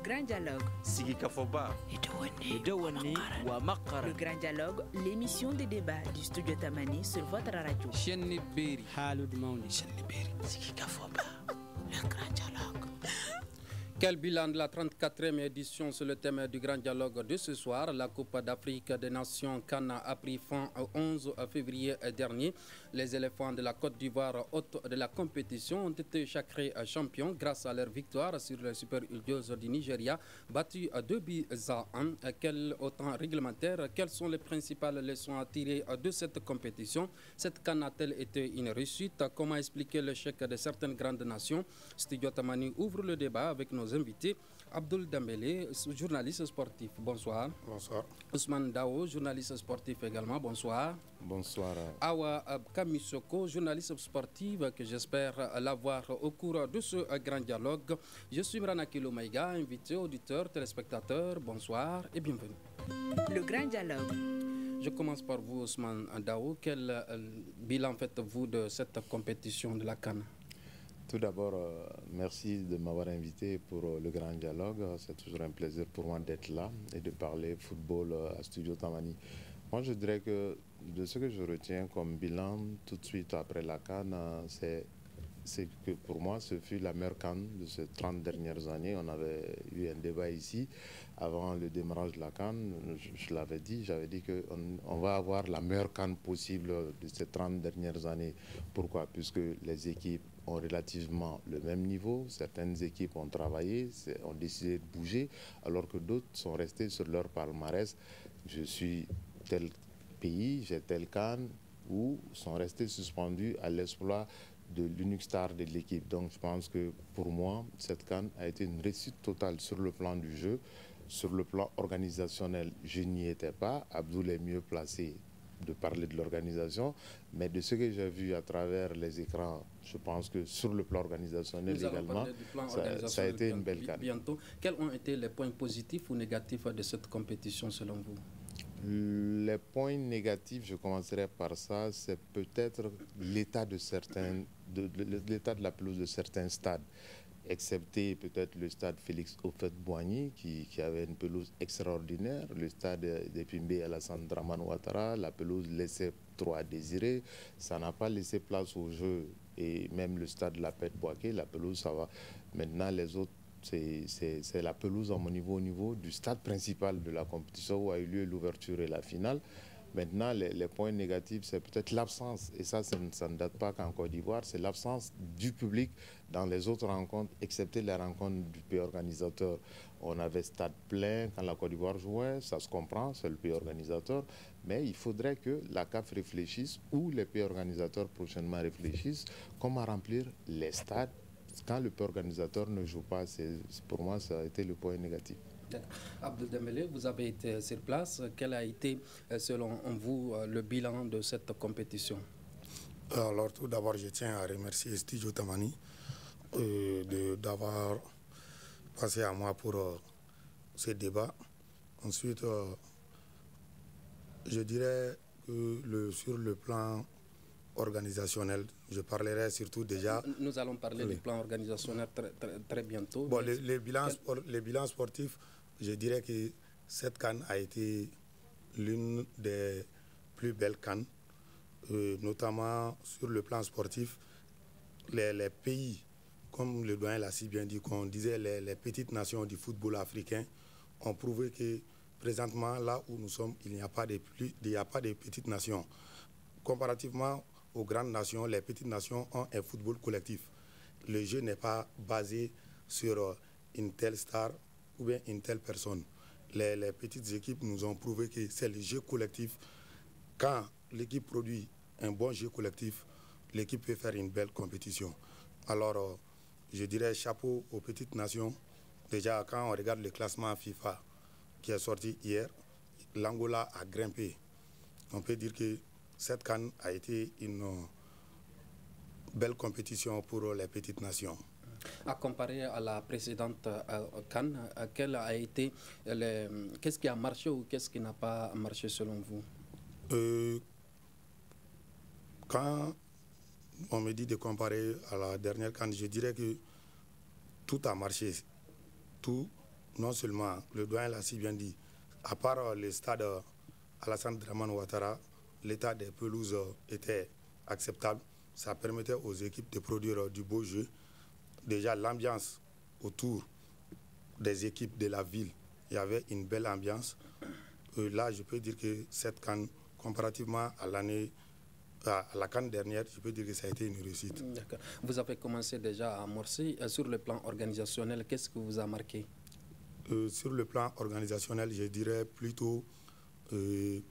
grand dialogue. Sigi Kafoba. Le grand dialogue, l'émission de débat du studio Tamani sur votre radio. Sigi Kafoba. Le grand dialogue. Quel bilan de la 34e édition sur le thème du grand dialogue de ce soir? La Coupe d'Afrique des Nations CAN a pris fin au 11 février dernier. Les éléphants de la Côte d'Ivoire, hôtes de la compétition, ont été sacrés champions grâce à leur victoire sur les Super Eagles du Nigeria, battus 2-1. Quel autant réglementaire? Quelles sont les principales leçons à tirer de cette compétition? Cette CAN a-t-elle été une réussite? Comment expliquer l'échec de certaines grandes nations? Studio Tamani ouvre le débat avec nos invités. Abdoul Dembélé, journaliste sportif, bonsoir. Bonsoir. Ousmane Dao, journaliste sportif également, bonsoir. Bonsoir. Awa Kamisoko, journaliste sportive, que j'espère l'avoir au cours de ce grand dialogue. Je suis Mrana Kiloumaïga, invité, auditeur, téléspectateur, bonsoir et bienvenue. Le grand dialogue. Je commence par vous, Ousmane Dao. Quel bilan faites-vous de cette compétition de la CAN? Tout d'abord, merci de m'avoir invité pour le grand dialogue. C'est toujours un plaisir pour moi d'être là et de parler football à Studio Tamani. Moi, je dirais que de ce que je retiens comme bilan tout de suite après la CAN, c'est que pour moi, ce fut la meilleure CAN de ces 30 dernières années. On avait eu un débat ici avant le démarrage de la CAN. Je l'avais dit, j'avais dit qu'on va avoir la meilleure CAN possible de ces 30 dernières années. Pourquoi? Puisque les équipes ont relativement le même niveau. Certaines équipes ont travaillé, ont décidé de bouger, alors que d'autres sont restés sur leur palmarès. Je suis tel pays, j'ai tel CAN, ou sont restés suspendus à l'exploit de l'unique star de l'équipe. Donc je pense que pour moi, cette CAN a été une réussite totale sur le plan du jeu. Sur le plan organisationnel, je n'y étais pas. Abdoul est mieux placé de parler de l'organisation, mais de ce que j'ai vu à travers les écrans, je pense que sur le plan organisationnel également, ça a été une belle CAN. Bientôt. Quels ont été les points positifs ou négatifs de cette compétition selon vous? Les points négatifs, je commencerai par ça, c'est peut-être l'état de l'état de la pelouse de certains stades, excepté peut-être le stade Félix Houphouët-Boigny qui avait une pelouse extraordinaire, le stade d'Epimbe Alassane Dramane Ouattara, la pelouse laissait trop à désirer, ça n'a pas laissé place au jeu, et même le stade de la Pète-Boaké, la pelouse ça va. Maintenant les autres, c'est la pelouse au niveau du stade principal de la compétition où a eu lieu l'ouverture et la finale. Maintenant, les points négatifs, c'est peut-être l'absence, et ça ne date pas qu'en Côte d'Ivoire, c'est l'absence du public dans les autres rencontres, excepté les rencontres du pays organisateur. On avait stade plein quand la Côte d'Ivoire jouait, ça se comprend, c'est le pays organisateur, mais il faudrait que la CAF réfléchisse, ou les pays organisateurs prochainement réfléchissent, comment remplir les stades quand le pays organisateur ne joue pas. Pour moi, ça a été le point négatif. Abdoul Dembélé, vous avez été sur place. Quel a été, selon vous, le bilan de cette compétition? Alors, tout d'abord, je tiens à remercier Studio Tamani d'avoir passé à moi pour ce débat. Ensuite, je dirais que sur le plan organisationnel, je parlerai surtout déjà... Nous allons parler du plan organisationnel très bientôt. Bon, les bilans sportifs, je dirais que cette CAN a été l'une des plus belles CAN, notamment sur le plan sportif. Les pays, comme le doyen l'a si bien dit, qu'on disait les petites nations du football africain, ont prouvé que présentement, là où nous sommes, il n'y a pas de petites nations. Comparativement aux grandes nations, les petites nations ont un football collectif. Le jeu n'est pas basé sur une telle star ou bien une telle personne. Les petites équipes nous ont prouvé que c'est le jeu collectif. Quand l'équipe produit un bon jeu collectif, l'équipe peut faire une belle compétition. Alors, je dirais chapeau aux petites nations. Déjà, quand on regarde le classement FIFA qui est sorti hier, l'Angola a grimpé. On peut dire que cette CAN a été une belle compétition pour les petites nations. À comparer à la précédente CAN, qu'est-ce qui a marché ou qu'est-ce qui n'a pas marché selon vous? Quand on me dit de comparer à la dernière CAN, je dirais que tout a marché. Tout non seulement, le doyen l'a si bien dit, à part le stade Alassane Dramane Ouattara, l'état des pelouses était acceptable. Ça permettait aux équipes de produire du beau jeu. Déjà, l'ambiance autour des équipes de la ville, il y avait une belle ambiance. Là, je peux dire que cette CAN, comparativement à la CAN dernière, je peux dire que ça a été une réussite. D'accord. Vous avez commencé déjà à amorcer. Sur le plan organisationnel, qu'est-ce que vous a marqué? Sur le plan organisationnel, je dirais plutôt les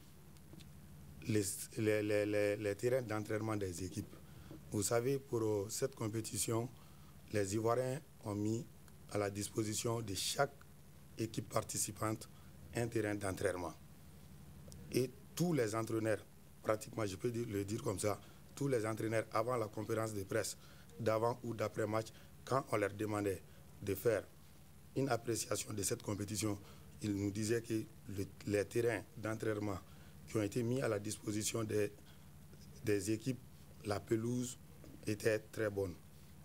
terrains d'entraînement des équipes. Vous savez, pour cette compétition, les Ivoiriens ont mis à la disposition de chaque équipe participante un terrain d'entraînement. Et tous les entraîneurs, pratiquement, je peux le dire comme ça, tous les entraîneurs, avant la conférence de presse, d'avant ou d'après match, quand on leur demandait de faire une appréciation de cette compétition, ils nous disaient que les terrains d'entraînement qui ont été mis à la disposition des équipes, la pelouse était très bonne.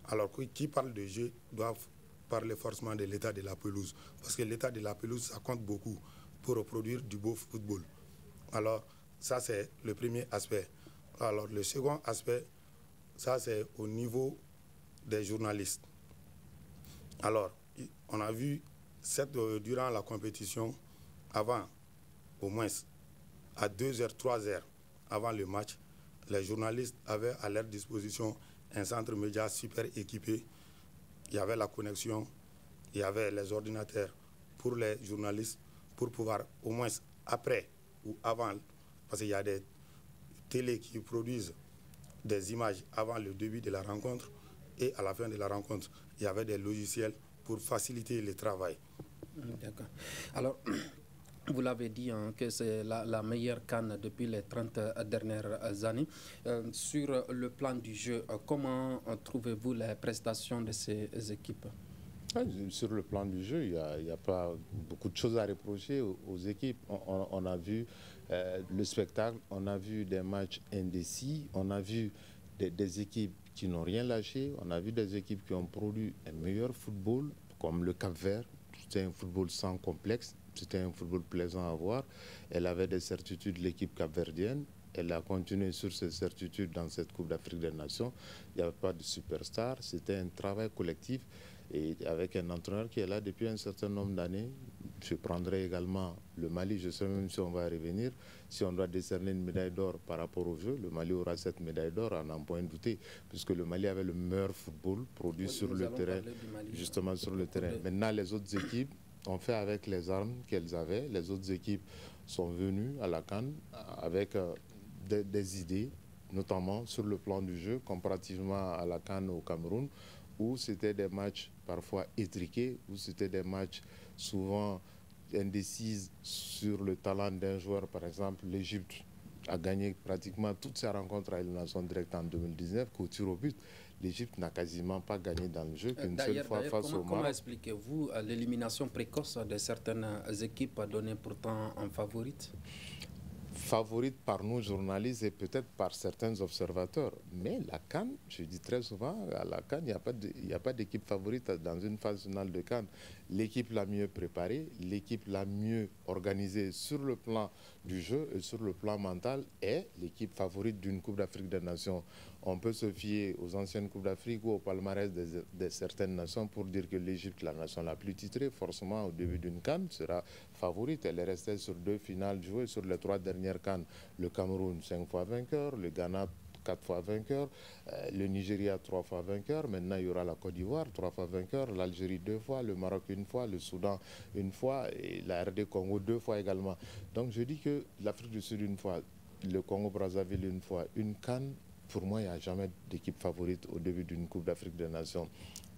Alors qui parle de jeu doivent parler forcément de l'état de la pelouse. Parce que l'état de la pelouse, ça compte beaucoup pour reproduire du beau football. Alors, ça, c'est le premier aspect. Alors, le second aspect, ça, c'est au niveau des journalistes. Alors, on a vu, durant la compétition, avant, au moins, à 2h, 3h avant le match, les journalistes avaient à leur disposition un centre média super équipé. Il y avait la connexion, il y avait les ordinateurs pour les journalistes, pour pouvoir, au moins après ou avant, parce qu'il y a des télés qui produisent des images avant le début de la rencontre et à la fin de la rencontre, il y avait des logiciels pour faciliter le travail. D'accord. Alors, vous l'avez dit hein, que c'est la meilleure CAN depuis les 30 dernières années. Sur le plan du jeu, comment trouvez-vous les prestations de ces équipes? Sur le plan du jeu, il n'y a pas beaucoup de choses à reprocher aux équipes. On a vu le spectacle, on a vu des matchs indécis, on a vu des équipes qui n'ont rien lâché, on a vu des équipes qui ont produit un meilleur football, comme le Cap-Vert. C'était un football sans complexe, c'était un football plaisant à voir. Elle avait des certitudes, l'équipe capverdienne. Elle a continué sur ses certitudes dans cette Coupe d'Afrique des Nations. Il n'y avait pas de superstar, c'était un travail collectif. Et avec un entraîneur qui est là depuis un certain nombre d'années, je prendrai également le Mali, je ne sais même si on va revenir, si on doit décerner une médaille d'or par rapport au jeu, le Mali aura cette médaille d'or, à n'en point douter, puisque le Mali avait le meilleur football produit sur le terrain, justement sur le terrain. Maintenant, les autres équipes ont fait avec les armes qu'elles avaient, les autres équipes sont venues à la CAN avec des idées, notamment sur le plan du jeu, comparativement à la CAN au Cameroun, où c'était des matchs parfois étriqués, où c'était des matchs souvent indécis sur le talent d'un joueur. Par exemple, l'Égypte a gagné pratiquement toutes ses rencontres à élimination directe en 2019, qu'au tir au but. L'Égypte n'a quasiment pas gagné dans le jeu qu'une seule fois face au Maroc. Comment expliquez-vous l'élimination précoce de certaines équipes données pourtant en favorite? Favorite par nous journalistes et peut-être par certains observateurs. Mais la CAN, je dis très souvent, à la CAN, il n'y a pas d'équipe favorite dans une phase finale de CAN. L'équipe la mieux préparée, l'équipe la mieux organisée sur le plan du jeu et sur le plan mental est l'équipe favorite d'une Coupe d'Afrique des Nations. On peut se fier aux anciennes Coupes d'Afrique ou au palmarès de certaines nations pour dire que l'Égypte, la nation la plus titrée, forcément au début d'une CAN, sera favorite. Elle est restée sur 2 finales jouées sur les 3 dernières CAN. Le Cameroun 5 fois vainqueur, le Ghana 4 fois vainqueur, le Nigeria 3 fois vainqueur, maintenant il y aura la Côte d'Ivoire 3 fois vainqueur, l'Algérie 2 fois, le Maroc 1 fois, le Soudan 1 fois et la RD Congo 2 fois également. Donc je dis que l'Afrique du Sud 1 fois, le Congo-Brazzaville 1 fois, une CAN, pour moi il n'y a jamais d'équipe favorite au début d'une Coupe d'Afrique des Nations.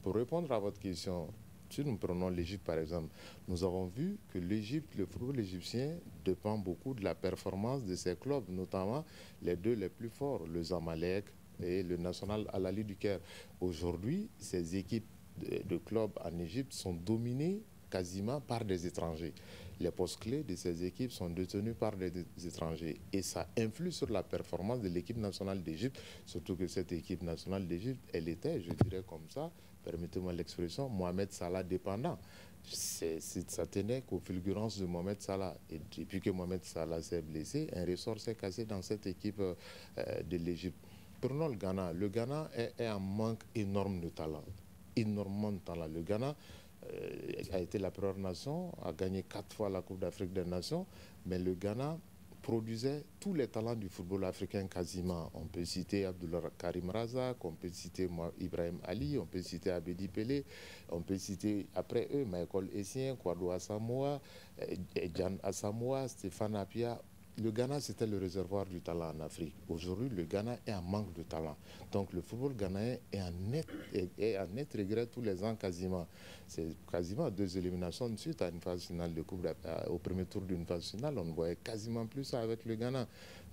Pour répondre à votre question, si nous prenons l'Égypte par exemple, nous avons vu que l'Égypte, le football égyptien dépend beaucoup de la performance de ses clubs, notamment les deux les plus forts, le Zamalek et le National Al Ahly du Caire. Aujourd'hui, ces équipes de clubs en Égypte sont dominées quasiment par des étrangers. Les postes clés de ces équipes sont détenus par des étrangers. Et ça influe sur la performance de l'équipe nationale d'Égypte, surtout que cette équipe nationale d'Égypte, elle était, je dirais comme ça, permettez-moi l'expression, Mohamed Salah dépendant. Ça tenait qu'aux fulgurances de Mohamed Salah. Et depuis que Mohamed Salah s'est blessé, un ressort s'est cassé dans cette équipe de l'Égypte. Prenons le Ghana. Le Ghana est en manque énorme de talent. Énormément de talent. Le Ghana a été la première nation, a gagné 4 fois la Coupe d'Afrique des Nations, mais le Ghana produisait tous les talents du football africain quasiment. On peut citer Abdullah Karim Razak, on peut citer Ibrahim Ali, on peut citer Abedi Pelé, on peut citer après eux Michael Essien, Kwadwo Asamoah, Jan Asamoah, Stéphane Appiah. Le Ghana, c'était le réservoir du talent en Afrique. Aujourd'hui, le Ghana est en manque de talent. Donc, le football ghanéen est en net regret tous les ans quasiment. C'est quasiment 2 éliminations de suite à une phase finale de Coupe au premier tour d'une phase finale. On ne voyait quasiment plus ça avec le Ghana.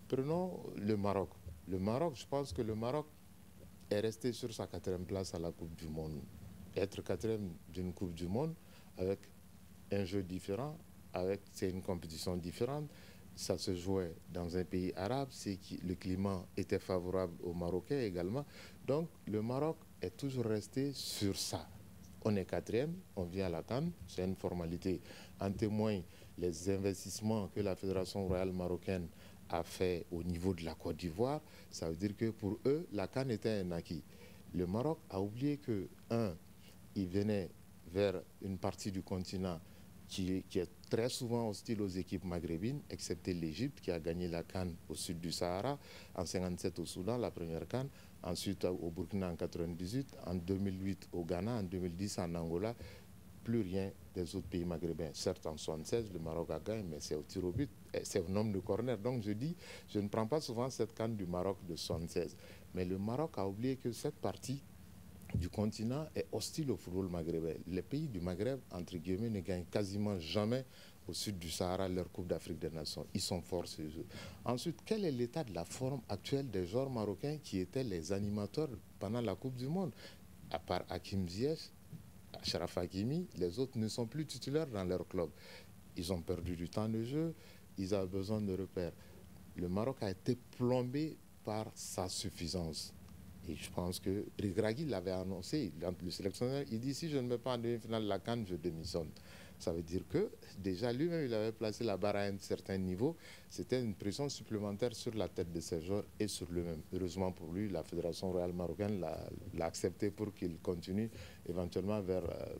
Prenons le Maroc. Le Maroc, je pense que le Maroc est resté sur sa 4e place à la Coupe du Monde. Être 4e d'une Coupe du Monde avec un jeu différent, c'est une compétition différente. Ça se jouait dans un pays arabe, le climat était favorable aux Marocains également. Donc le Maroc est toujours resté sur ça. On est 4e, on vient à la CAN, c'est une formalité. En témoignent les investissements que la Fédération royale marocaine a fait au niveau de la Côte d'Ivoire. Ça veut dire que pour eux, la CAN était un acquis. Le Maroc a oublié que, il venait vers une partie du continent qui est très souvent hostile aux équipes maghrébines, excepté l'Égypte qui a gagné la CAN au sud du Sahara, en 1957 au Soudan, la première CAN, ensuite au Burkina en 1998, en 2008 au Ghana, en 2010 en Angola, plus rien des autres pays maghrébins. Certes, en 1976, le Maroc a gagné, mais c'est au tir au but, c'est au nombre de corner. Donc je dis, je ne prends pas souvent cette CAN du Maroc de 1976, mais le Maroc a oublié que cette partie du continent est hostile au football maghrébin. Les pays du Maghreb, entre guillemets, ne gagnent quasiment jamais au sud du Sahara leur Coupe d'Afrique des Nations. Ils sont forts ces jeux. Ensuite, quel est l'état de la forme actuelle des joueurs marocains qui étaient les animateurs pendant la Coupe du Monde? À part Hakim Ziyech, Achraf Hakimi, les autres ne sont plus titulaires dans leur club. Ils ont perdu du temps de jeu, ils ont besoin de repères. Le Maroc a été plombé par sa suffisance. Et je pense que Regragui l'avait annoncé, le sélectionneur, il dit si je ne mets pas en demi-finale la CAN, je démissionne. Ça veut dire que déjà lui-même, il avait placé la barre à un certain niveau. C'était une pression supplémentaire sur la tête de ses joueurs et sur lui-même. Heureusement pour lui, la Fédération royale marocaine l'a accepté pour qu'il continue éventuellement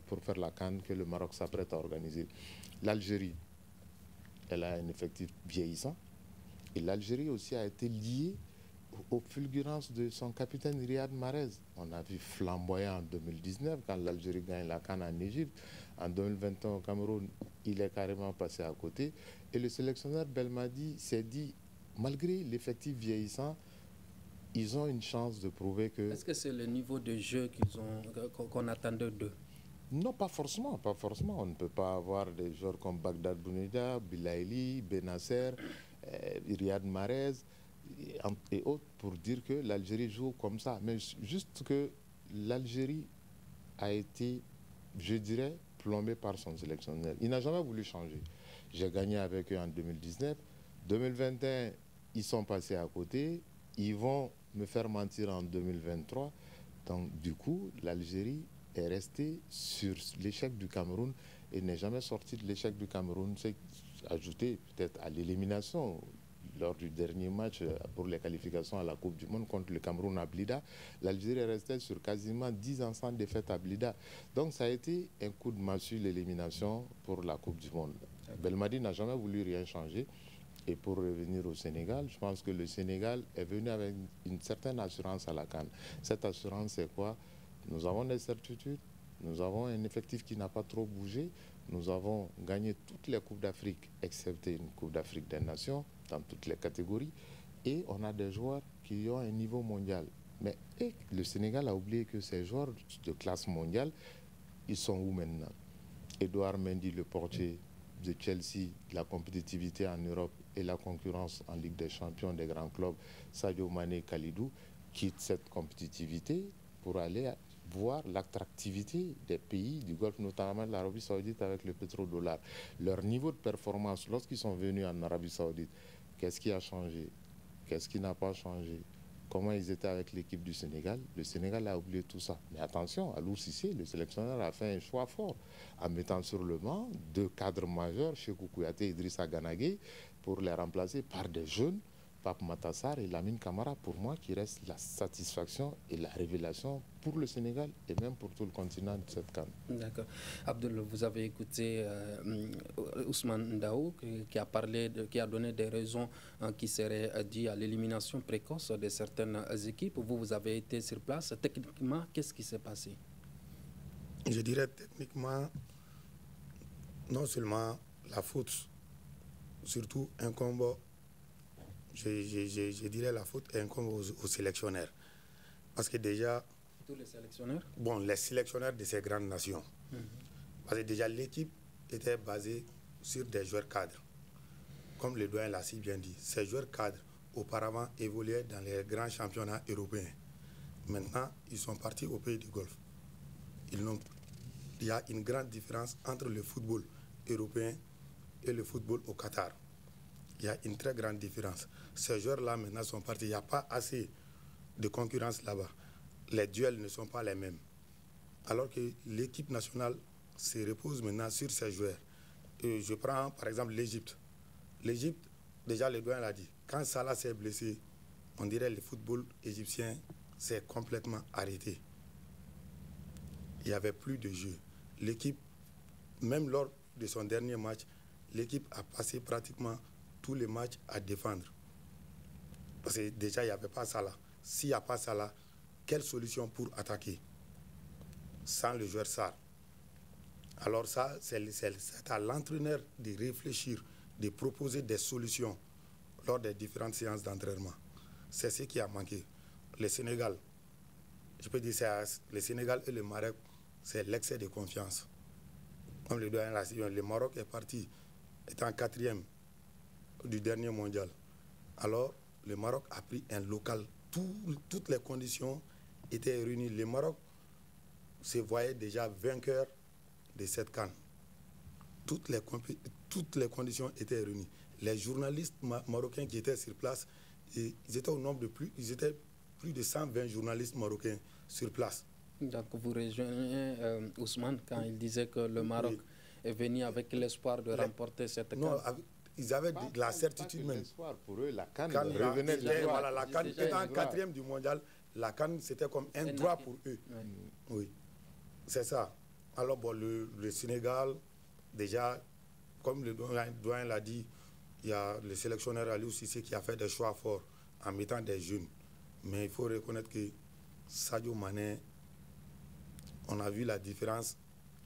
pour faire la CAN que le Maroc s'apprête à organiser. L'Algérie, elle a un effectif vieillissant. Et l'Algérie aussi a été liée aux fulgurances de son capitaine Riyad Mahrez. On a vu flamboyant en 2019 quand l'Algérie gagne la CAN en Égypte. En 2021 au Cameroun, il est carrément passé à côté. Et le sélectionneur Belmadi s'est dit, malgré l'effectif vieillissant, ils ont une chance de prouver que... Est-ce que c'est le niveau de jeu qu'on attendait d'eux? Non, pas forcément, pas forcément. On ne peut pas avoir des joueurs comme Bagdad Bounedjah, Bilaïli, Benasser, Riyad Mahrez et autres pour dire que l'Algérie joue comme ça. Mais juste que l'Algérie a été, je dirais, plombée par son sélectionneur. Il n'a jamais voulu changer. J'ai gagné avec eux en 2019. 2021, ils sont passés à côté. Ils vont me faire mentir en 2023. Donc, du coup, l'Algérie est restée sur l'échec du Cameroun et n'est jamais sortie de l'échec du Cameroun. C'est ajouté peut-être à l'élimination lors du dernier match pour les qualifications à la Coupe du Monde contre le Cameroun à Blida. L'Algérie est restée sur quasiment 10 ans sans défaite à Blida. Donc ça a été un coup de massue l'élimination pour la Coupe du Monde. Belmadi n'a jamais voulu rien changer. Et pour revenir au Sénégal, je pense que le Sénégal est venu avec une certaine assurance à la CAN. Cette assurance, c'est quoi? Nous avons des certitudes, nous avons un effectif qui n'a pas trop bougé, nous avons gagné toutes les Coupes d'Afrique, excepté une Coupe d'Afrique des Nations, dans toutes les catégories, et on a des joueurs qui ont un niveau mondial. Mais le Sénégal a oublié que ces joueurs de classe mondiale, ils sont où maintenant? Edouard Mendy, le portier de Chelsea, la compétitivité en Europe et la concurrence en Ligue des Champions des grands clubs, Sadio Mané, Kalidou, quittent cette compétitivité pour aller voir l'attractivité des pays du Golfe, notamment l'Arabie Saoudite avec le pétrodollar. Leur niveau de performance, lorsqu'ils sont venus en Arabie Saoudite, qu'est-ce qui a changé? Qu'est-ce qui n'a pas changé? Comment ils étaient avec l'équipe du Sénégal? Le Sénégal a oublié tout ça. Mais attention, Aliou Cissé, le sélectionneur, a fait un choix fort en mettant sur le banc 2 cadres majeurs, Sékou Kouyaté et Idrissa Gana Gueye, pour les remplacer par des jeunes, Pape Matar et Lamine Camara, pour moi, qui reste la satisfaction et la révélation pour le Sénégal et même pour tout le continent de cette CAN. D'accord. Abdul, vous avez écouté Ousmane Ndaou qui a parlé, qui a donné des raisons qui seraient dues à l'élimination précoce de certaines équipes. Vous avez été sur place. Techniquement, qu'est-ce qui s'est passé? Je dirais techniquement, non seulement la faute, surtout incombe, je dirais la faute incombe aux sélectionneurs. Parce que déjà... Tous les sélectionneurs? Bon, les sélectionneurs de ces grandes nations. Parce que déjà l'équipe était basée sur des joueurs cadres. Comme le doyen l'a si bien dit, ces joueurs cadres auparavant évoluaient dans les grands championnats européens. Maintenant, ils sont partis au pays du Golfe. Il y a une grande différence entre le football européen et le football au Qatar. Il y a une très grande différence. Ces joueurs-là, maintenant, sont partis. Il n'y a pas assez de concurrence là-bas. Les duels ne sont pas les mêmes. Alors que l'équipe nationale se repose maintenant sur ces joueurs. Et je prends, par exemple, l'Égypte. L'Égypte, déjà, le doyen l'a dit. Quand Salah s'est blessé, on dirait que le football égyptien s'est complètement arrêté. Il n'y avait plus de jeu. L'équipe, même lors de son dernier match, l'équipe a passé pratiquement tous les matchs à défendre. Parce que déjà, il n'y avait pas Salah. S'il n'y a pas Salah, quelle solution pour attaquer sans le joueur Sarr? Alors ça, c'est à l'entraîneur de réfléchir, de proposer des solutions lors des différentes séances d'entraînement. C'est ce qui a manqué. Le Sénégal, je peux dire, le Sénégal et le Maroc, c'est l'excès de confiance. Comme le doyen l'a dit, le Maroc est parti, étant 4e du dernier mondial. Alors, le Maroc a pris un local. Toutes les conditions étaient réunies. Le Maroc se voyait déjà vainqueur de cette CAN. Toutes les conditions étaient réunies. Les journalistes marocains qui étaient sur place, ils étaient au nombre de plus de 120 journalistes marocains sur place. Donc vous rejoignez Ousmane quand il disait que le Maroc est venu avec l'espoir de remporter cette CAN. Non, ils avaient la certitude même. Pour eux, la CAN revenait de loin. Voilà, la CAN étant 4e du mondial, la CAN c'était comme un droit pour eux. Oui, c'est ça. Alors bon, le Sénégal, déjà, comme le doyen l'a dit, il y a le sélectionneur Aliou Cissé qui a fait des choix forts en mettant des jeunes. Mais il faut reconnaître que Sadio Mané, on a vu la différence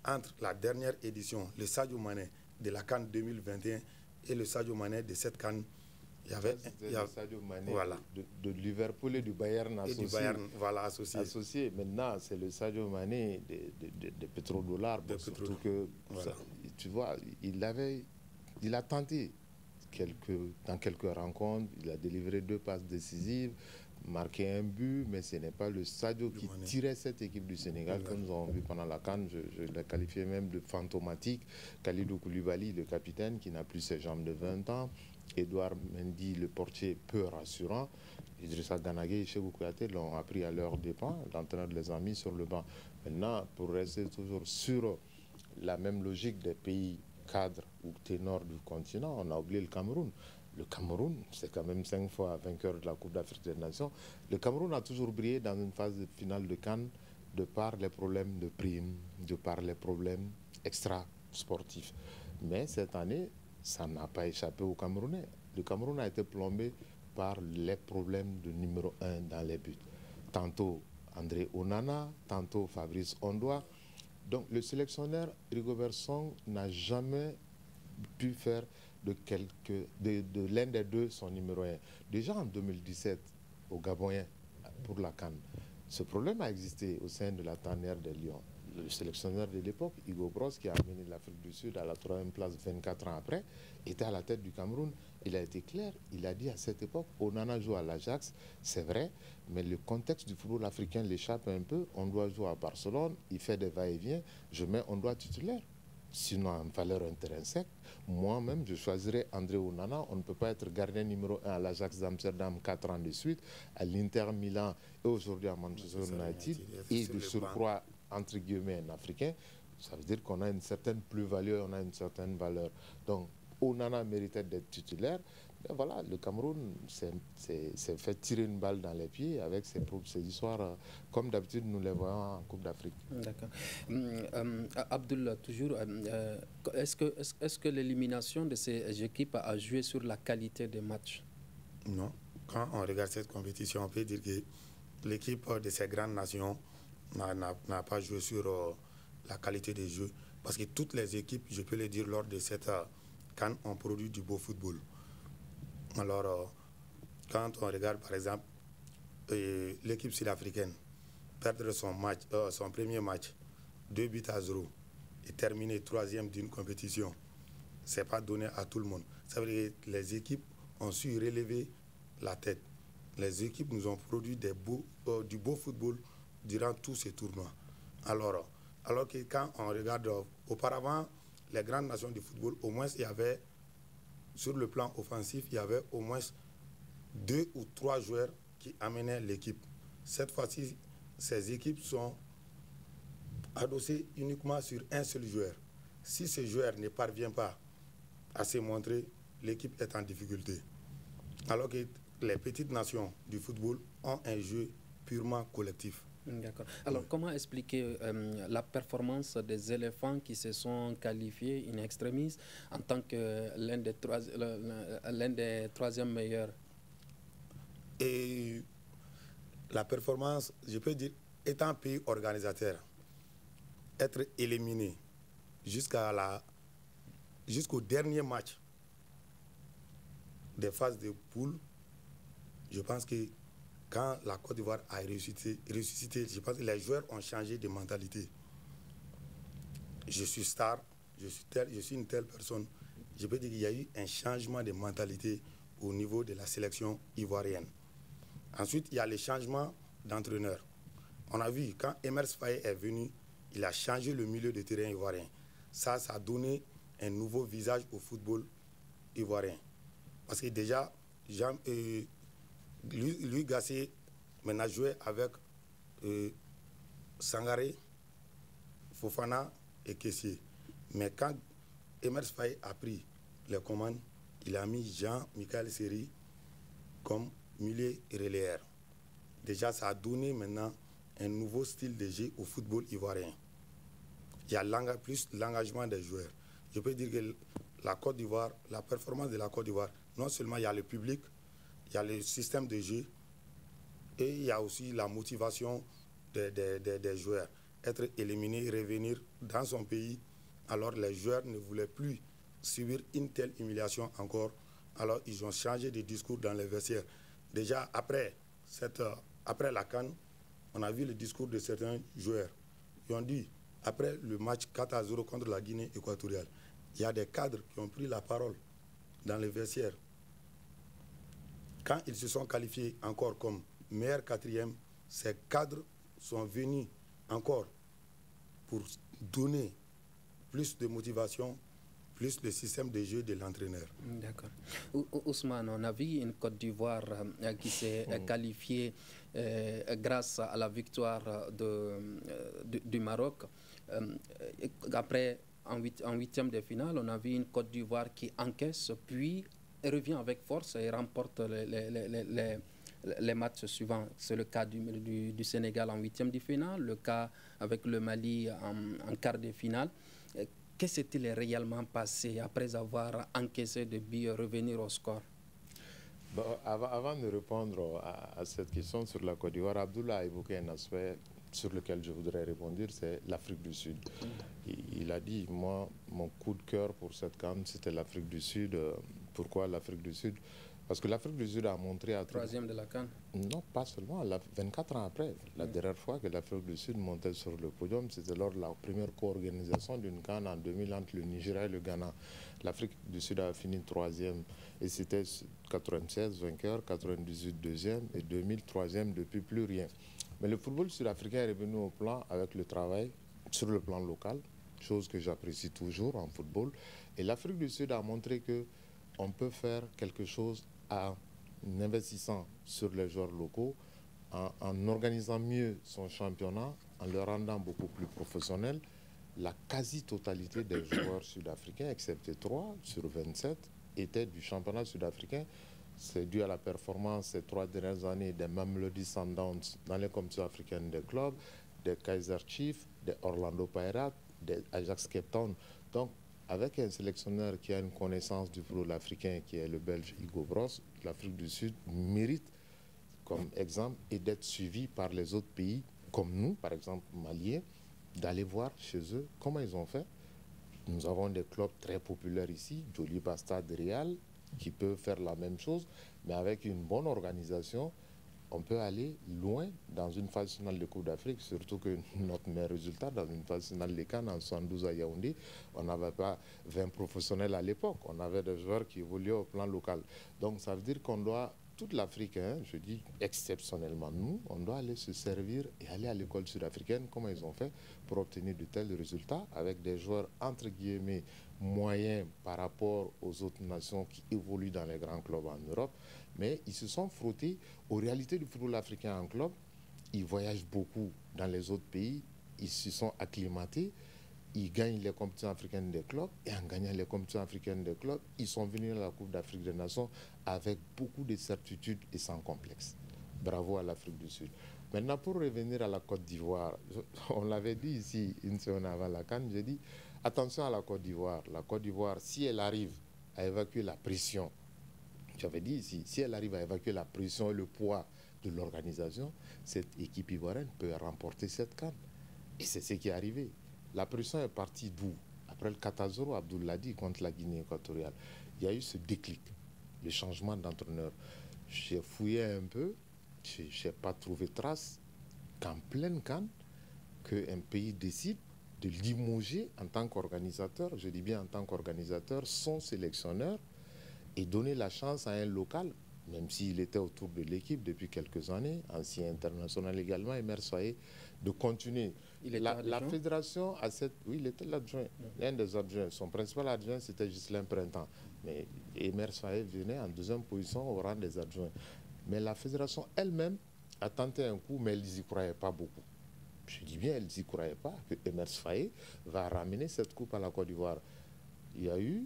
entre la dernière édition, le Sadio Mané de la CAN 2021 et le Sadio Mané de cette CAN. Il y avait le Sadio Mané voilà. de Liverpool et du Bayern associé. Et du Bayern, voilà, associé. Maintenant, c'est le Sadio Mané de pétrodollar. Surtout que, voilà. Tu vois, il a tenté dans quelques rencontres, il a délivré 2 passes décisives, marqué un but, mais ce n'est pas le Sadio qui tirait cette équipe du Sénégal que nous avons vu pendant la CAN. Je l'ai qualifié même de fantomatique. Kalidou Koulibaly, le capitaine, qui n'a plus ses jambes de 20 ans. Edouard Mendy, le portier, peu rassurant. Idrissa Gana Gueye et Sékou Kouyaté l'ont appris à leurs dépens. L'entraîneur les a mis sur le banc. Maintenant, pour rester toujours sur la même logique des pays cadres ou ténors du continent, on a oublié le Cameroun. Le Cameroun, c'est quand même 5 fois vainqueur de la Coupe d'Afrique des Nations. Le Cameroun a toujours brillé dans une phase de finale de CAN de par les problèmes de primes, de par les problèmes extra-sportifs. Mais cette année, ça n'a pas échappé aux Camerounais. Le Cameroun a été plombé par les problèmes de numéro 1 dans les buts. Tantôt André Onana, tantôt Fabrice Ondoa. Donc le sélectionneur Rigobert Song n'a jamais pu faire de l'un des deux son numéro 1. Déjà en 2017, au Gabonien, pour la CAN, ce problème a existé au sein de la tanière des Lions. le sélectionneur de l'époque, Hugo Broos, qui a amené l'Afrique du Sud à la 3e place 24 ans après, était à la tête du Cameroun. Il a été clair, il a dit à cette époque, Onana joue à l'Ajax, c'est vrai, mais le contexte du football africain l'échappe un peu. On doit jouer à Barcelone, il fait des va-et-vient, je mets Ondoa titulaire. Sinon, en valeur intrinsèque, moi-même, je choisirais André Onana. On ne peut pas être gardien numéro 1 à l'Ajax d'Amsterdam 4 ans de suite, à l'Inter Milan et aujourd'hui à Manchester United, et de surcroît, entre guillemets, un Africain. Ça veut dire qu'on a une certaine plus-value, on a une certaine valeur. Donc, Onana méritait d'être titulaire. Mais voilà, le Cameroun s'est fait tirer une balle dans les pieds avec ces histoires, comme d'habitude nous les voyons en Coupe d'Afrique. D'accord. Abdullah, toujours, est-ce que l'élimination de ces équipes a joué sur la qualité des matchs? Non. Quand on regarde cette compétition, on peut dire que l'équipe de ces grandes nations n'a pas joué sur la qualité des jeux. Parce que toutes les équipes, je peux le dire, lors de cette CAN, ont produit du beau football. Alors, quand on regarde, par exemple, l'équipe sud-africaine perdre son premier match, 2-0, et terminer 3e d'une compétition, ce n'est pas donné à tout le monde. Ça veut dire que les équipes ont su relever la tête. Les équipes nous ont produit du beau football durant tous ces tournois. Alors que quand on regarde auparavant, les grandes nations du football, au moins il y avait, sur le plan offensif, il y avait au moins 2 ou 3 joueurs qui amenaient l'équipe. Cette fois-ci, ces équipes sont adossées uniquement sur un seul joueur. Si ce joueur ne parvient pas à se montrer, l'équipe est en difficulté. Alors que les petites nations du football ont un jeu purement collectif. D'accord. Alors, comment expliquer la performance des éléphants qui se sont qualifiés in extremis en tant que l'un des troisièmes meilleurs? Et la performance, je peux dire, étant pays organisateur, être éliminé jusqu'au dernier match des phases de poule, je pense que quand la Côte d'Ivoire a ressuscité, je pense que les joueurs ont changé de mentalité. Je suis star, je suis une telle personne. Je peux dire qu'il y a eu un changement de mentalité au niveau de la sélection ivoirienne. Ensuite, il y a les changements d'entraîneur. On a vu, quand Emers Faye est venu, il a changé le milieu de terrain ivoirien. Ça a donné un nouveau visage au football ivoirien. Parce que déjà, Louis Gasset maintenant jouait avec Sangaré, Fofana et Kessié. Mais quand Emers Faye a pris les commandes, il a mis Jean-Michel Seri comme milieu relayeur. Déjà, ça a donné maintenant un nouveau style de jeu au football ivoirien. Il y a plus l'engagement des joueurs. Je peux dire que la Côte d'Ivoire, la performance de la Côte d'Ivoire, non seulement il y a le public, il y a le système de jeu et il y a aussi la motivation des joueurs. Être éliminé, revenir dans son pays, alors les joueurs ne voulaient plus subir une telle humiliation encore. Alors ils ont changé de discours dans les vestiaires. Déjà après la CAN, on a vu le discours de certains joueurs. Ils ont dit, après le match 4-0 contre la Guinée équatoriale, il y a des cadres qui ont pris la parole dans les vestiaires. Quand ils se sont qualifiés encore comme meilleur 4e, ces cadres sont venus encore pour donner plus de motivation, plus le système de jeu de l'entraîneur. D'accord. Ousmane, on a vu une Côte d'Ivoire qui s'est qualifiée grâce à la victoire du Maroc. Après, en 8e de finale, on a vu une Côte d'Ivoire qui encaisse, puis revient avec force et remporte les matchs suivants. C'est le cas du Sénégal en 8e de finale, le cas avec le Mali en quart de finale. Qu'est-ce qui s'est réellement passé après avoir encaissé des buts, revenir au score? Bon, avant de répondre à cette question sur la Côte d'Ivoire, Abdullah a évoqué un aspect sur lequel je voudrais répondre, c'est l'Afrique du Sud. Il a dit, moi, mon coup de cœur pour cette CAN, c'était l'Afrique du Sud. Pourquoi l'Afrique du Sud? Parce que l'Afrique du Sud a montré à troisième de la CAN. Non, pas seulement. 24 ans après, la dernière fois que l'Afrique du Sud montait sur le podium, c'était lors de la première co-organisation d'une CAN en 2000 entre le Nigeria et le Ghana. L'Afrique du Sud a fini troisième. Et c'était 96 vainqueur, 98 deuxième et 2000 troisième depuis plus rien. Mais le football sud-africain est revenu au plan avec le travail sur le plan local, chose que j'apprécie toujours en football. Et l'Afrique du Sud a montré que on peut faire quelque chose en investissant sur les joueurs locaux, en organisant mieux son championnat, en le rendant beaucoup plus professionnel. La quasi-totalité des joueurs sud-africains, excepté 3 sur 27, étaient du championnat sud-africain. C'est dû à la performance ces 3 dernières années des Mamelodi Sundowns dans les compétitions africaines des clubs, des Kaizer Chiefs, des Orlando Pirates, des Ajax Cape Town. Donc, avec un sélectionneur qui a une connaissance du football africain, qui est le Belge Hugo Bross, l'Afrique du Sud mérite comme exemple et d'être suivi par les autres pays, comme nous, par exemple maliens, d'aller voir chez eux comment ils ont fait. Nous avons des clubs très populaires ici, Joliba Stade Real, qui peuvent faire la même chose, mais avec une bonne organisation, on peut aller loin dans une phase finale de Coupe d'Afrique, surtout que notre meilleur résultat dans une phase finale de CAN en 72 à Yaoundé, on n'avait pas 20 professionnels à l'époque, on avait des joueurs qui évoluaient au plan local. Donc ça veut dire qu'on doit, toute l'Afrique, je dis exceptionnellement nous, on doit aller se servir et aller à l'école sud-africaine, comme ils ont fait, pour obtenir de tels résultats, avec des joueurs entre guillemets moyens par rapport aux autres nations qui évoluent dans les grands clubs en Europe. Mais ils se sont frottés aux réalités du football africain en club. Ils voyagent beaucoup dans les autres pays. Ils se sont acclimatés. Ils gagnent les compétitions africaines des clubs. Et en gagnant les compétitions africaines des clubs, ils sont venus à la Coupe d'Afrique des Nations avec beaucoup de certitude et sans complexe. Bravo à l'Afrique du Sud. Maintenant, pour revenir à la Côte d'Ivoire, on l'avait dit ici une semaine avant la CAN, j'ai dit, attention à la Côte d'Ivoire. La Côte d'Ivoire, si elle arrive à évacuer la pression, j'avais dit ici, si elle arrive à évacuer la pression et le poids de l'organisation, cette équipe ivoirienne peut remporter cette CAN. Et c'est ce qui est arrivé. La pression est partie d'où? Après le 4-0, Abdoul l'a dit, contre la Guinée équatoriale. Il y a eu ce déclic, le changement d'entraîneur. J'ai fouillé un peu, je n'ai pas trouvé trace qu'en pleine CAN, qu'un pays décide de limoger en tant qu'organisateur, je dis bien en tant qu'organisateur, son sélectionneur, et donner la chance à un local, même s'il était autour de l'équipe depuis quelques années, ancien international également, Emer Soye, de continuer. La fédération a cette... Oui, il était l'adjoint, un des adjoints. Son principal adjoint, c'était Ghislain Printemps. Mais Emer Soye venait en deuxième position au rang des adjoints. Mais la fédération elle-même a tenté un coup, mais elle n'y croyait pas beaucoup. Je dis bien, elle n'y croyait pas que Emer Soye va ramener cette coupe à la Côte d'Ivoire. Il y a eu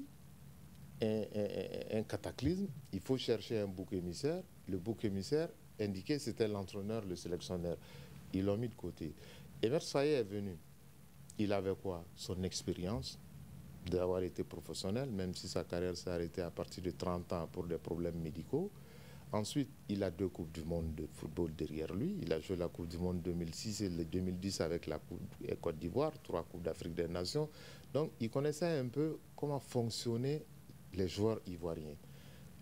un cataclysme, il faut chercher un bouc émissaire. Le bouc émissaire indiqué, c'était l'entraîneur, le sélectionneur. Ils l'ont mis de côté. Emer Soye est venu. Il avait quoi? Son expérience d'avoir été professionnel, même si sa carrière s'est arrêtée à partir de 30 ans pour des problèmes médicaux. Ensuite, il a 2 Coupes du Monde de football derrière lui. Il a joué la Coupe du Monde 2006 et le 2010 avec la Côte d'Ivoire, 3 Coupes d'Afrique des Nations. Donc, il connaissait un peu comment fonctionnaient les joueurs ivoiriens.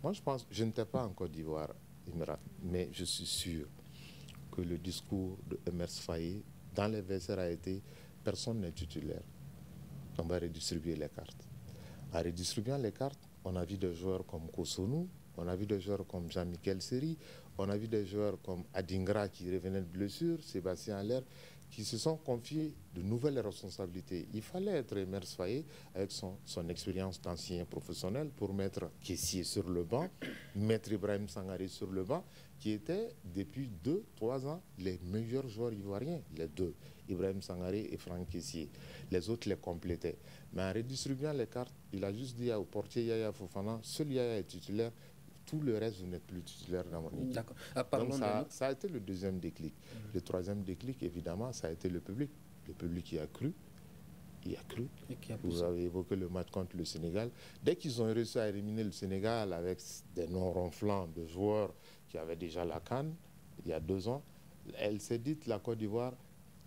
Moi, je n'étais pas en Côte d'Ivoire, mais je suis sûr que le discours de Emer Soye dans les vestiaires a été « personne n'est titulaire, on va redistribuer les cartes ». En redistribuant les cartes, on a vu des joueurs comme Kosonou, on a vu des joueurs comme Jean-Michel Seri, on a vu des joueurs comme Adingra qui revenait de blessure, Sébastien Aller, qui se sont confiés de nouvelles responsabilités. Il fallait être Emer Soye avec son expérience d'ancien professionnel pour mettre Kessié sur le banc, mettre Ibrahim Sangaré sur le banc, qui étaient depuis 2-3 ans les meilleurs joueurs ivoiriens, les deux, Ibrahim Sangaré et Franck Kessié. Les autres les complétaient. Mais en redistribuant les cartes, il a juste dit au portier Yaya Fofana, seul Yaya est titulaire, tout le reste, vous n'êtes plus titulaire dans mon équipe. D'accord. Donc ça a été le deuxième déclic. Le troisième déclic, évidemment, ça a été le public. Le public qui a cru. Il a cru. Vous avez évoqué le match contre le Sénégal. Dès qu'ils ont réussi à éliminer le Sénégal avec des noms ronflants de joueurs qui avaient déjà la CAN, il y a 2 ans, elle s'est dit, la Côte d'Ivoire,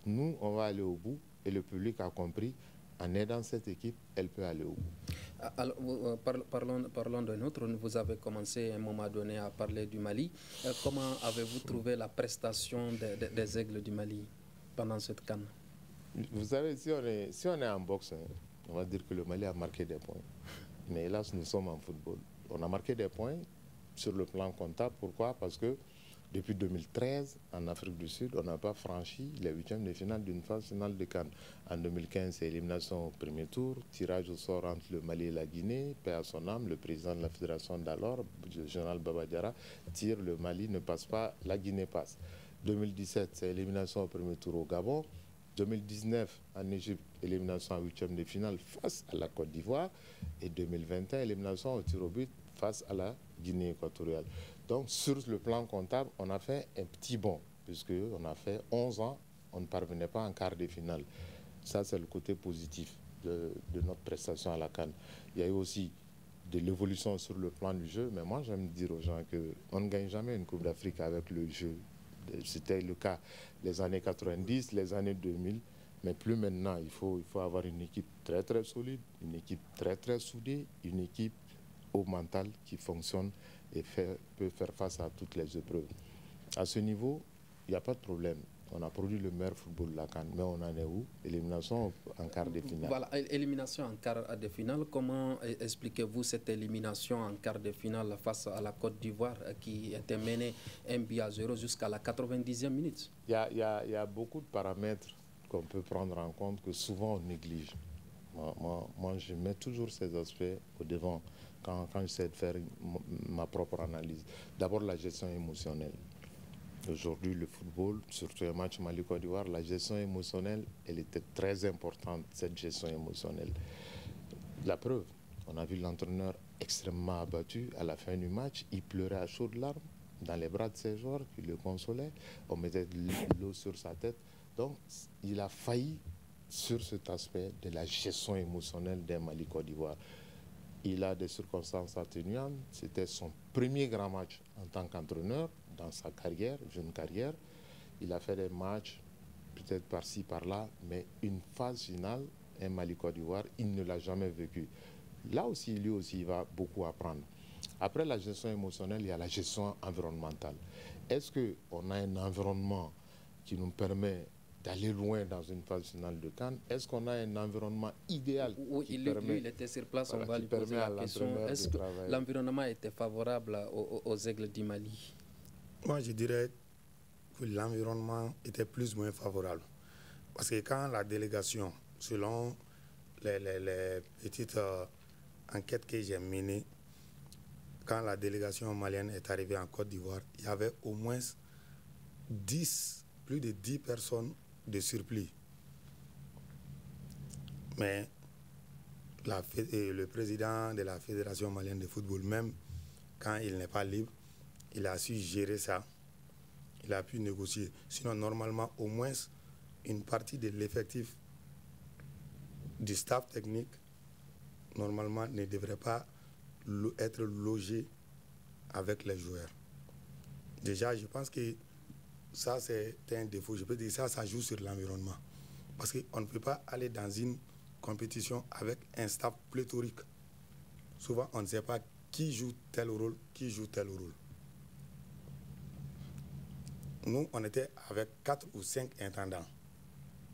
nous, on va aller au bout. Et le public a compris, en aidant cette équipe, elle peut aller au bout. Alors, parlons d'un autre. Vous avez commencé à un moment donné à parler du Mali. Comment avez-vous trouvé la prestation des Aigles du Mali pendant cette CAN? Vous savez, si on est en boxe, on va dire que le Mali a marqué des points. Mais hélas, nous sommes en football. On a marqué des points sur le plan comptable. Pourquoi? Parce que depuis 2013, en Afrique du Sud, on n'a pas franchi les huitièmes de finale d'une phase finale de CAN. En 2015, c'est élimination au premier tour, tirage au sort entre le Mali et la Guinée, paix à son âme, le président de la fédération d'alors, le général Baba Diarra, tire, le Mali ne passe pas, la Guinée passe. 2017, c'est élimination au premier tour au Gabon. 2019, en Égypte, élimination en huitième de finale face à la Côte d'Ivoire. Et 2021, élimination au tir au but face à la Guinée équatoriale. Donc, sur le plan comptable, on a fait un petit bond, puisqu'on a fait 11 ans, on ne parvenait pas en quart de finale. Ça, c'est le côté positif de notre prestation à la CAN. Il y a eu aussi de l'évolution sur le plan du jeu, mais moi, j'aime dire aux gens qu'on ne gagne jamais une Coupe d'Afrique avec le jeu. C'était le cas les années 90, les années 2000, mais plus maintenant. Il faut avoir une équipe très, très solide, une équipe très, très soudée, une équipe au mental qui fonctionne et peut faire face à toutes les épreuves. À ce niveau, il n'y a pas de problème. On a produit le meilleur football de la CAN, mais on en est où? Élimination en quart de finale. Voilà, élimination en quart de finale. Comment expliquez-vous cette élimination en quart de finale face à la Côte d'Ivoire qui était menée 1-0 jusqu'à la 90e minute? Il y a beaucoup de paramètres qu'on peut prendre en compte que souvent on néglige. Moi, je mets toujours ces aspects au devant quand j'essaie de faire ma propre analyse. D'abord, la gestion émotionnelle. Aujourd'hui, le football, surtout un match Mali-Côte d'Ivoire, la gestion émotionnelle, elle était très importante, cette gestion émotionnelle. La preuve, on a vu l'entraîneur extrêmement abattu à la fin du match. Il pleurait à chaudes larmes dans les bras de ses joueurs qui le consolaient. On mettait de l'eau sur sa tête. Donc, il a failli sur cet aspect de la gestion émotionnelle d'un Mali-Côte d'Ivoire. Il a des circonstances atténuantes. C'était son premier grand match en tant qu'entraîneur dans sa carrière, jeune carrière. Il a fait des matchs, peut-être par-ci, par-là, mais une phase finale, un Mali-Côte d'Ivoire, il ne l'a jamais vécu. Là aussi, lui aussi, il va beaucoup apprendre. Après la gestion émotionnelle, il y a la gestion environnementale. Est-ce qu'on a un environnement qui nous permet d'aller loin dans une phase finale de CAN? Est-ce qu'on a un environnement idéal? Oui, il était sur place, on va lui poser la question. Est-ce que l'environnement était favorable aux Aigles du Mali? Moi, je dirais que l'environnement était plus ou moins favorable. Parce que quand la délégation, selon les petites enquêtes que j'ai menées, quand la délégation malienne est arrivée en Côte d'Ivoire, il y avait au moins plus de 10 personnes de surplus. Mais le président de la Fédération malienne de football, même quand il n'est pas libre, il a su gérer ça. Il a pu négocier. Sinon, normalement, au moins une partie de l'effectif du staff technique, normalement, ne devrait pas être logé avec les joueurs. Déjà, je pense que ça, c'est un défaut. Je peux dire que ça joue sur l'environnement. Parce qu'on ne peut pas aller dans une compétition avec un staff pléthorique. Souvent, on ne sait pas qui joue tel rôle, qui joue tel rôle. Nous, on était avec 4 ou 5 intendants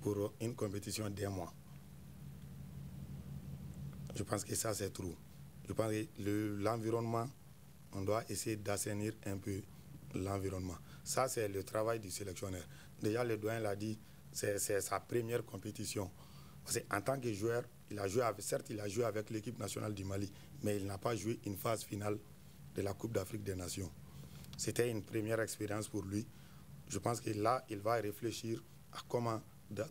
pour une compétition d'un mois. Je pense que ça, c'est trop. Je pense que l'environnement, on doit essayer d'assainir un peu l'environnement. Ça, c'est le travail du sélectionneur. Déjà, le doyen l'a dit, c'est sa première compétition. Parce qu'en tant que joueur, certes, il a joué avec l'équipe nationale du Mali, mais il n'a pas joué une phase finale de la Coupe d'Afrique des Nations. C'était une première expérience pour lui. Je pense que là, il va réfléchir à comment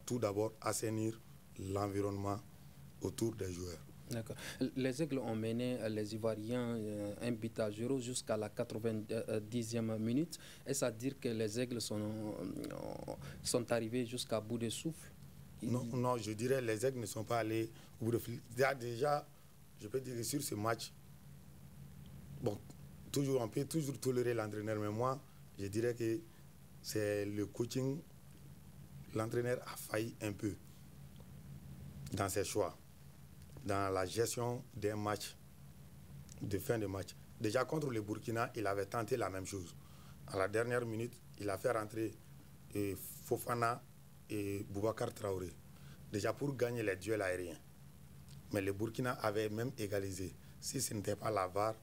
tout d'abord assainir l'environnement autour des joueurs. D'accord. Les Aigles ont mené les Ivoiriens 1-0 jusqu'à la 90e minute. Est-ce à dire que les Aigles sont arrivés jusqu'à bout de souffle? Non, je dirais que les Aigles ne sont pas allés au bout de souffle. Déjà, je peux dire que sur ce match, bon, on peut toujours tolérer l'entraîneur, mais moi, je dirais que c'est le coaching. L'entraîneur a failli un peu dans ses choix. dans la gestion des matchs, de fin de match. Déjà contre le Burkina, il avait tenté la même chose. À la dernière minute, il a fait rentrer Fofana et Boubacar Traoré. Déjà pour gagner les duels aériens. Mais le Burkina avait même égalisé. Si ce n'était pas la VAR,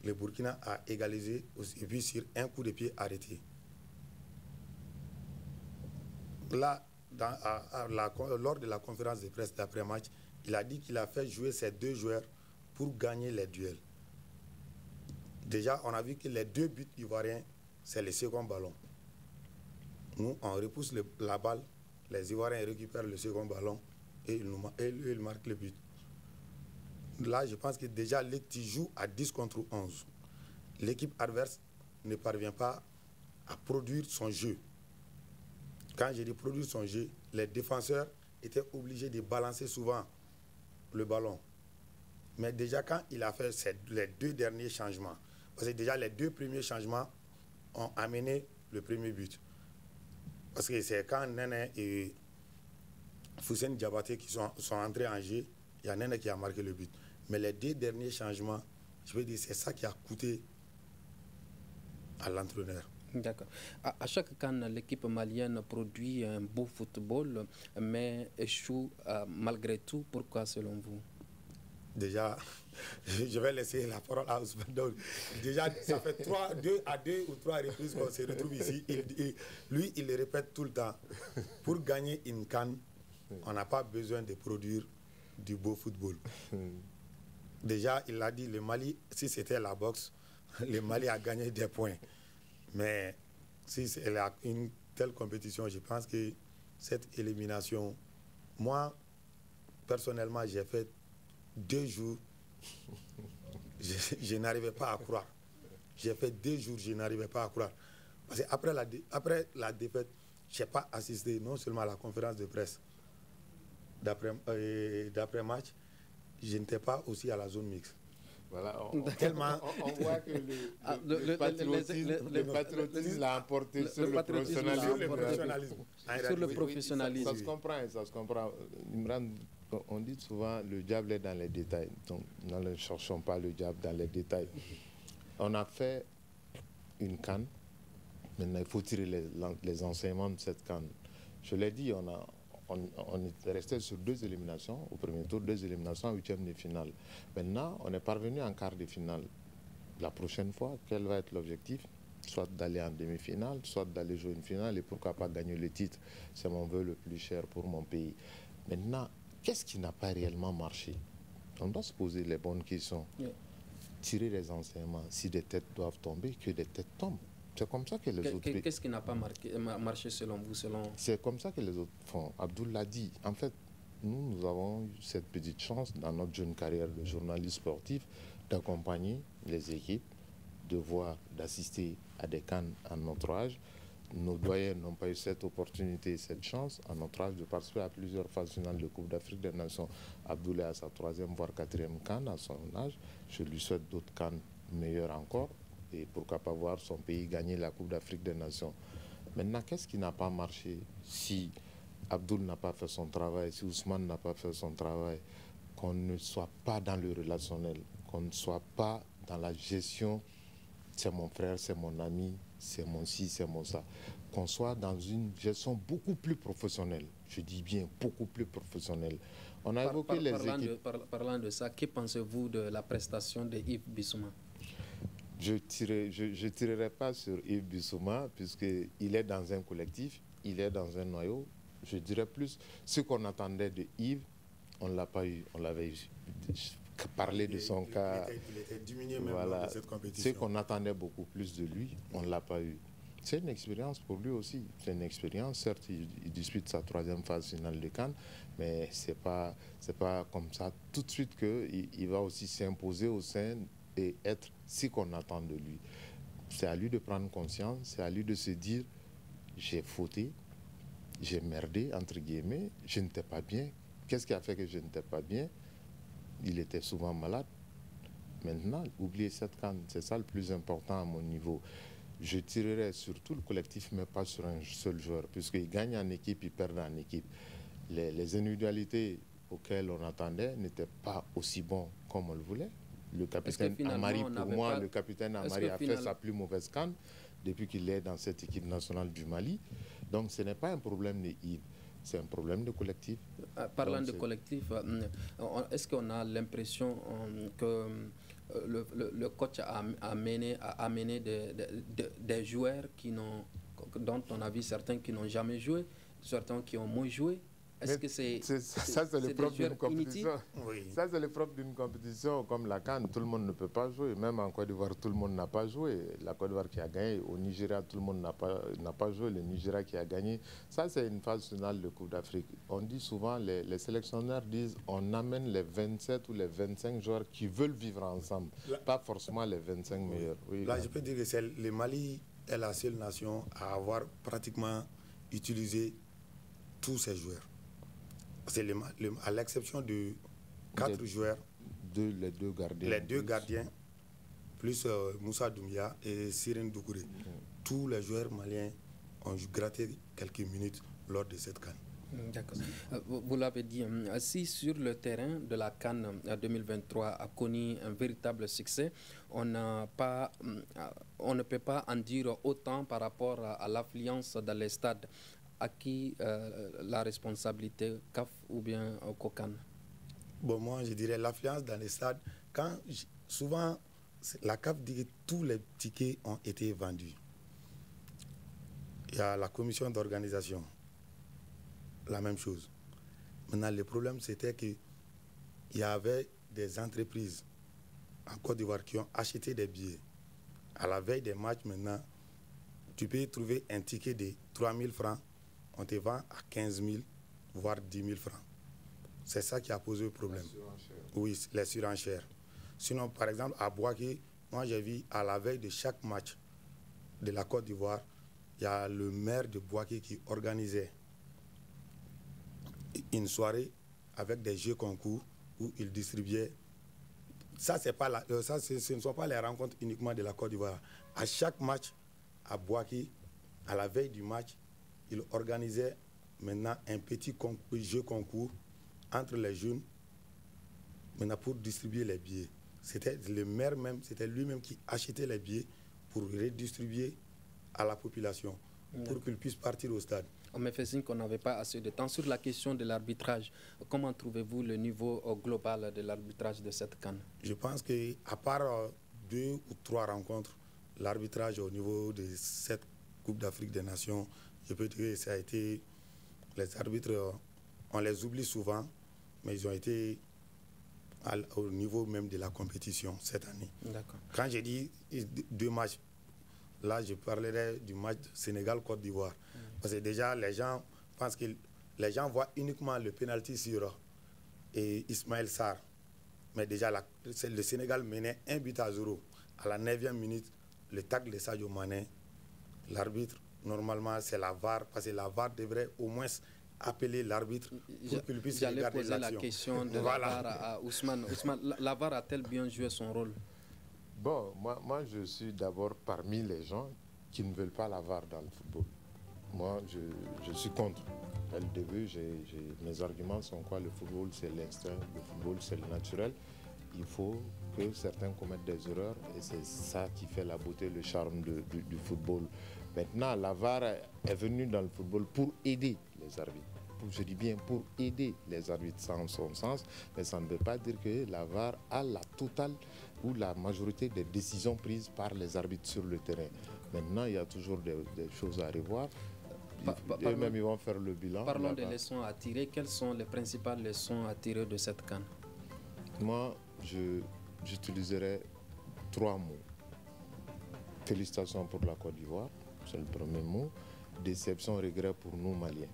le Burkina a égalisé aussi, et puis sur un coup de pied arrêté. Là, lors de la conférence de presse d'après-match, il a dit qu'il a fait jouer ces deux joueurs pour gagner les duels. Déjà, on a vu que les deux buts ivoiriens, c'est le second ballon. Nous, on repousse la balle, les Ivoiriens récupèrent le second ballon et ils marquent le but. Là, je pense que déjà, tu joues à 10 contre 11. L'équipe adverse ne parvient pas à produire son jeu. Quand je dis produire son jeu, les défenseurs étaient obligés de balancer souvent le ballon. Mais déjà, quand il a fait les deux derniers changements, parce que déjà les deux premiers changements ont amené le premier but. Parce que c'est quand Nene et Foussène Diabaté qui sont entrés en jeu, il y a Nene qui a marqué le but. Mais les deux derniers changements, je veux dire, c'est ça qui a coûté à l'entraîneur. D'accord. À chaque CAN, l'équipe malienne produit un beau football, mais échoue malgré tout. Pourquoi, selon vous? Déjà, je vais laisser la parole à Ousmane. Déjà, ça fait 2 ou 3 reprises qu'on se retrouve ici. Lui, il le répète tout le temps. Pour gagner une CAN, on n'a pas besoin de produire du beau football. Déjà, il a dit, le Mali, si c'était la boxe, le Mali a gagné des points. Mais si c'est une telle compétition, je pense que cette élimination, moi, personnellement, j'ai fait 2 jours, je n'arrivais pas à croire. J'ai fait 2 jours, je n'arrivais pas à croire. Parce qu'après la défaite, je n'ai pas assisté non seulement à la conférence de presse d'après-match, je n'étais pas aussi à la zone mixte. Voilà, on voit que le patriotisme l'a emporté sur le professionnalisme. Sur le professionnalisme. Ça se comprend, ça se comprend. On dit souvent le diable est dans les détails. Donc, nous ne cherchons pas le diable dans les détails. On a fait une CAN. Maintenant, il faut tirer les enseignements de cette CAN. Je l'ai dit, on est resté sur 2 éliminations. Au premier tour, 2 éliminations en 8e de finale. Maintenant, on est parvenu en quart de finale. La prochaine fois, quel va être l'objectif? Soit d'aller en demi-finale, soit d'aller jouer une finale et pourquoi pas gagner le titre. C'est mon vœu le plus cher pour mon pays. Maintenant, qu'est-ce qui n'a pas réellement marché? On doit se poser les bonnes questions. Yeah. Tirer les enseignements. Si des têtes doivent tomber, que des têtes tombent. C'est comme ça que les autres... Qu'est-ce qui n'a pas marché selon vous? C'est comme ça que les autres font. Abdoul l'a dit. En fait, nous avons eu cette petite chance dans notre jeune carrière de journaliste sportif d'accompagner les équipes, de voir, d'assister à des CAN en notre âge. Nos doyens n'ont pas eu cette opportunité, cette chance, en notre âge, de participer à plusieurs phases finales de Coupe d'Afrique des Nations. Abdoul est à sa 3e, voire 4e CAN à son âge. Je lui souhaite d'autres CAN meilleurs encore. Et pourquoi pas voir son pays gagner la Coupe d'Afrique des Nations. Maintenant, qu'est-ce qui n'a pas marché? Si Abdoul n'a pas fait son travail, si Ousmane n'a pas fait son travail, qu'on ne soit pas dans le relationnel, qu'on ne soit pas dans la gestion, c'est mon frère, c'est mon ami, c'est mon ci, c'est mon ça, qu'on soit dans une gestion beaucoup plus professionnelle. Je dis bien beaucoup plus professionnelle. On a évoqué les équipes... Parlant de ça, que pensez-vous de la prestation de Yves Bissouma? Je ne tirerai pas sur Yves Bissouma, puisqu'il est dans un collectif, il est dans un noyau. Je dirais plus, ce qu'on attendait de Yves, on ne l'a pas eu. On l'avait eu. Parler de son cas. Il était diminué même voilà. de cette compétition. Ce qu'on attendait beaucoup plus de lui, on ne l'a pas eu. C'est une expérience pour lui aussi. C'est une expérience. Certes, il dispute sa 3e phase finale de CAN, mais ce n'est pas comme ça tout de suite qu'il va aussi s'imposer au sein et être ce qu'on attend de lui. C'est à lui de prendre conscience, c'est à lui de se dire j'ai fauté, j'ai merdé, entre guillemets, je n'étais pas bien. Qu'est-ce qui a fait que je n'étais pas bien? Il était souvent malade. Maintenant, oubliez cette CAN, c'est ça le plus important à mon niveau. Je tirerai sur tout le collectif, mais pas sur un seul joueur, puisqu'il gagne en équipe, il perd en équipe. Les individualités auquel on attendait n'était pas aussi bon comme on le voulait. Le capitaine Amari, pour moi, le capitaine Amari a fait sa plus mauvaise CAN depuis qu'il est dans cette équipe nationale du Mali. Donc ce n'est pas un problème de Yves, c'est un problème de collectif. Parlant de collectif, est-ce qu'on a l'impression que le coach a amené des joueurs dont on a vu certains qui n'ont jamais joué, certains qui ont moins joué? Est-ce que c'est l'épreuve d'une compétition? Oui. Ça, c'est l'épreuve d'une compétition comme la CAN. Tout le monde ne peut pas jouer. Même en Côte d'Ivoire, tout le monde n'a pas joué. La Côte d'Ivoire qui a gagné. Au Nigeria, tout le monde n'a pas joué. Le Nigeria qui a gagné. Ça, c'est une phase finale de Coupe d'Afrique. On dit souvent, les sélectionneurs disent, on amène les 27 ou les 25 joueurs qui veulent vivre ensemble. Pas forcément les 25 meilleurs. Oui, là, je peux dire que le Mali est la seule nation à avoir pratiquement utilisé tous ses joueurs. C'est à l'exception de 4 joueurs, les deux gardiens, plus Moussa Doumbia et Sirène Doucouré. Tous les joueurs maliens ont gratté quelques minutes lors de cette CAN. D'accord. Vous l'avez dit, si sur le terrain de la CAN 2023 a connu un véritable succès, on ne peut pas en dire autant par rapport à l'affluence dans les stades. À qui la responsabilité, CAF ou bien COCAN? Bon, moi, je dirais l'affluence dans les stades. Souvent, la CAF dit que tous les tickets ont été vendus. Il y a la commission d'organisation, la même chose. Maintenant, le problème, c'était qu'il y avait des entreprises en Côte d'Ivoire qui ont acheté des billets. À la veille des matchs, maintenant, tu peux trouver un ticket de 3 000 francs. On te vend à 15 000, voire 10 000 francs. C'est ça qui a posé le problème. Oui, les surenchères. Sinon, par exemple, à Bouaké, moi j'ai vu à la veille de chaque match de la Côte d'Ivoire, il y a le maire de Bouaké qui organisait une soirée avec des jeux concours où il distribuait. Ça, ce ne sont pas les rencontres uniquement de la Côte d'Ivoire. À chaque match, à Bouaké, à la veille du match, il organisait maintenant un petit jeu concours entre les jeunes maintenant pour distribuer les billets. C'était le maire même, c'était lui-même qui achetait les billets pour redistribuer à la population, pour qu'ils puissent partir au stade. On me fait signe qu'on n'avait pas assez de temps. Sur la question de l'arbitrage, comment trouvez-vous le niveau global de l'arbitrage de cette CAN? Je pense qu'à part 2 ou 3 rencontres, l'arbitrage au niveau de cette Coupe d'Afrique des Nations, je peux dire que ça a été, les arbitres, on les oublie souvent, mais ils ont été au niveau même de la compétition cette année. Quand j'ai dit 2 matchs, là je parlerai du match Sénégal-Côte d'Ivoire. Parce que déjà les gens pensent que les gens voient uniquement le pénalty sur Ismaël Sarr. Mais déjà le Sénégal menait 1-0 à la 9e minute, le tacle de Sadio Mané. L'arbitre, normalement, c'est la VAR, parce que la VAR devrait au moins appeler l'arbitre pour qu'il puisse regarder l'action. J'allais poser la question de la VAR à Ousmane. Ousmane, la VAR a-t-elle bien joué son rôle? Bon, moi, je suis d'abord parmi les gens qui ne veulent pas la VAR dans le football. Moi, je suis contre. Dès le début, mes arguments sont quoi? Le football, c'est l'instinct, le football, c'est le naturel. Il faut que certains commettent des erreurs et c'est ça qui fait la beauté, le charme du football. Maintenant, la VAR est venue dans le football pour aider les arbitres. Je dis bien pour aider les arbitres dans son sens, mais ça ne veut pas dire que la VAR a la totale ou la majorité des décisions prises par les arbitres sur le terrain. Maintenant, il y a toujours des choses à revoir. Eux-mêmes, ils vont faire le bilan. Parlons des leçons à tirer. Quelles sont les principales leçons à tirer de cette CAN? Moi, j'utiliserai 3 mots. Félicitations pour la Côte d'Ivoire, c'est le premier mot. Déception, regret pour nous, Maliens.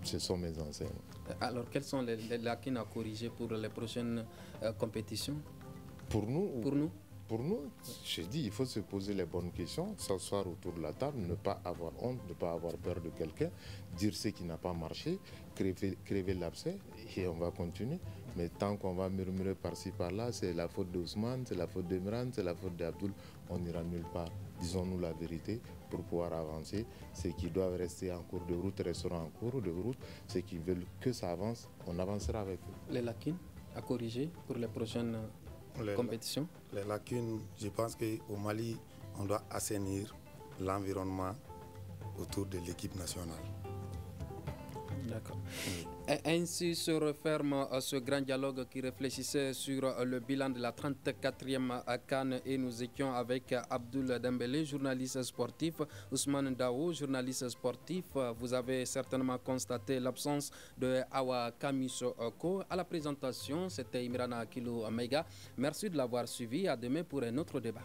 Ce sont mes enseignements. Alors, quelles sont les lacunes à corriger pour les prochaines compétitions? Pour nous? Pour nous. pour nous, je dis, il faut se poser les bonnes questions, s'asseoir autour de la table, ne pas avoir honte, ne pas avoir peur de quelqu'un, dire ce qui n'a pas marché, crever l'abcès et on va continuer. Mais tant qu'on va murmurer par-ci par-là, c'est la faute d'Ousmane, c'est la faute d'Imran, c'est la faute d'Abdoul, on n'ira nulle part. Disons-nous la vérité pour pouvoir avancer. Ceux qui doivent rester en cours de route resteront en cours de route. Ceux qui veulent que ça avance, on avancera avec eux. Les lacunes à corriger pour les prochaines compétitions? Les lacunes, je pense qu'au Mali, on doit assainir l'environnement autour de l'équipe nationale. D'accord. Ainsi se referme ce grand dialogue qui réfléchissait sur le bilan de la 34e CAN et nous étions avec Abdoul Dembélé, journaliste sportif, Ousmane Dao, journaliste sportif. Vous avez certainement constaté l'absence de Awa Kamiso Oko. À la présentation, c'était Imrana Akilou Omega. Merci de l'avoir suivi. À demain pour un autre débat.